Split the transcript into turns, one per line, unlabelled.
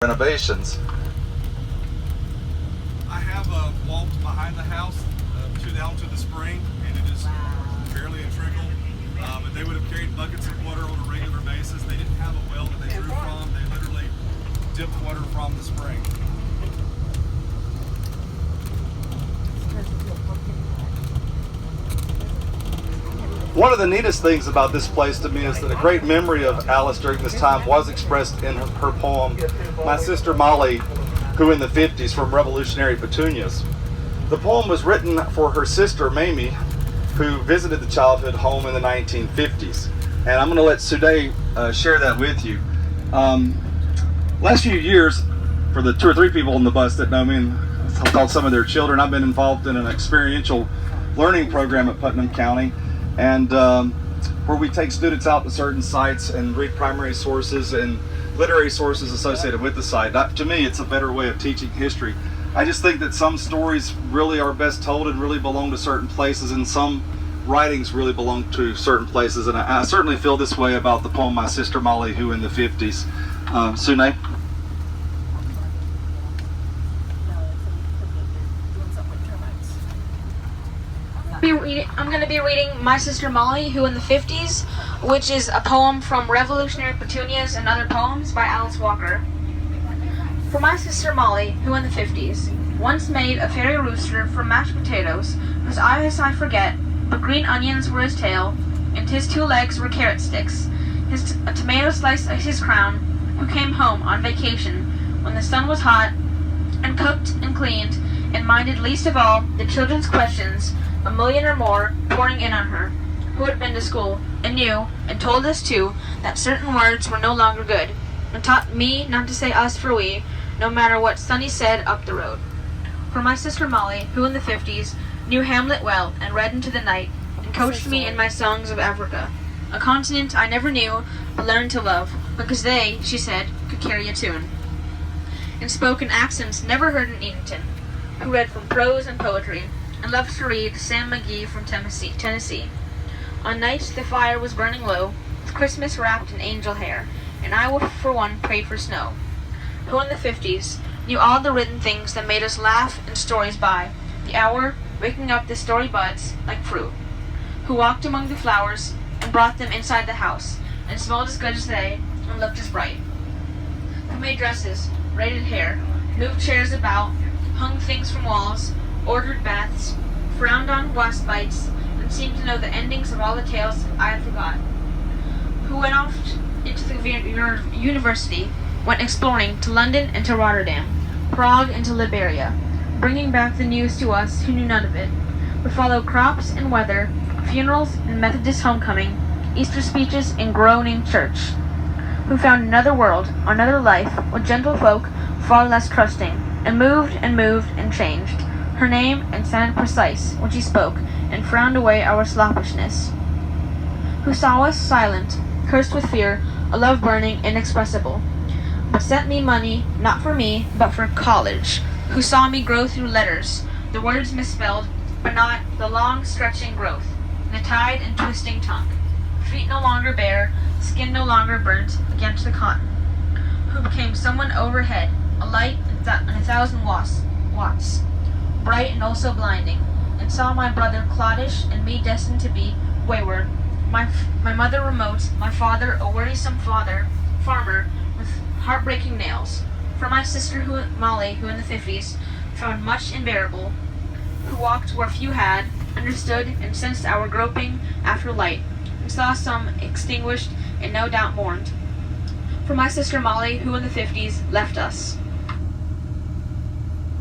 renovations.
I have walked behind the house down to the spring, and it is barely a trickle. But they would have carried buckets of water on a regular basis. They didn't have a well that they drew from. They literally dipped water from the spring.
One of the neatest things about this place to me is that a great memory of Alice during this time was expressed in her poem, My Sister Molly, Who in the 50s, from Revolutionary Petunias. The poem was written for her sister, Mamie, who visited the childhood home in the 1950s. And I'm going to let Sude share that with you. Last few years, for the 2 or 3 people on the bus that know me and I've called some of their children, I've been involved in an experiential learning program at Putnam County, and where we take students out to certain sites and read primary sources and literary sources associated with the site. To me, it's a better way of teaching history. I just think that some stories really are best told and really belong to certain places, and some writings really belong to certain places, and I certainly feel this way about the poem My Sister Molly, Who in the 50s. Sune?
I'm going to be reading My Sister Molly, Who in the 50s, which is a poem from Revolutionary Petunias and Other Poems by Alice Walker. For my sister Molly, who in the 50s, once made a fairy rooster from mashed potatoes, whose eyes I forget, but green onions were his tail, and his 2 legs were carrot sticks, a tomato slice his crown, who came home on vacation when the sun was hot, and cooked and cleaned, and minded least of all the children's questions, a million or more pouring in on her, who had been to school, and knew, and told us too, that certain words were no longer good, and taught me not to say us for we, no matter what Sonny said up the road. For my sister Molly, who in the 50s knew Hamlet well and read into the night, and coached me in my songs of Africa, a continent I never knew but learned to love, because they, she said, could carry a tune, and spoke in accents never heard in Eatonton, who read from prose and poetry, and loved to read Sam McGee from Tennessee. On nights the fire was burning low, with Christmas wrapped in angel hair, and I, for one, prayed for snow. Who in the 50s knew all the written things that made us laugh and stories by the hour, waking up the story buds like fruit. Who walked among the flowers and brought them inside the house, and smelled as good as they, and looked as bright. Who made dresses, braided hair, moved chairs about, hung things from walls, ordered baths, frowned on wasp bites, and seemed to know the endings of all the tales I had forgot. Who went off into the university, went exploring to London and to Rotterdam, Prague and to Liberia, bringing back the news to us who knew none of it, would follow crops and weather, funerals and Methodist homecoming, Easter speeches and groaning church, who found another world, another life, with gentle folk far less trusting, and moved and changed her name and sounded precise when she spoke, and frowned away our sloppishness. Who saw us silent, cursed with fear, a love burning, inexpressible, but sent me money, not for me, but for college, who saw me grow through letters, the words misspelled, but not the long stretching growth, the tied and twisting tongue, feet no longer bare, skin no longer burnt against the cotton, who became someone overhead, a light in 1,000 watts, bright and also blinding, and saw my brother cloddish and me destined to be wayward, my mother remote, my father a wearisome farmer with heartbreaking nails. For my sister Molly, who in the 50s found much unbearable, who walked where few had, understood and sensed our groping after light, and saw some extinguished and no doubt mourned. For my sister Molly, who in the 50s left us.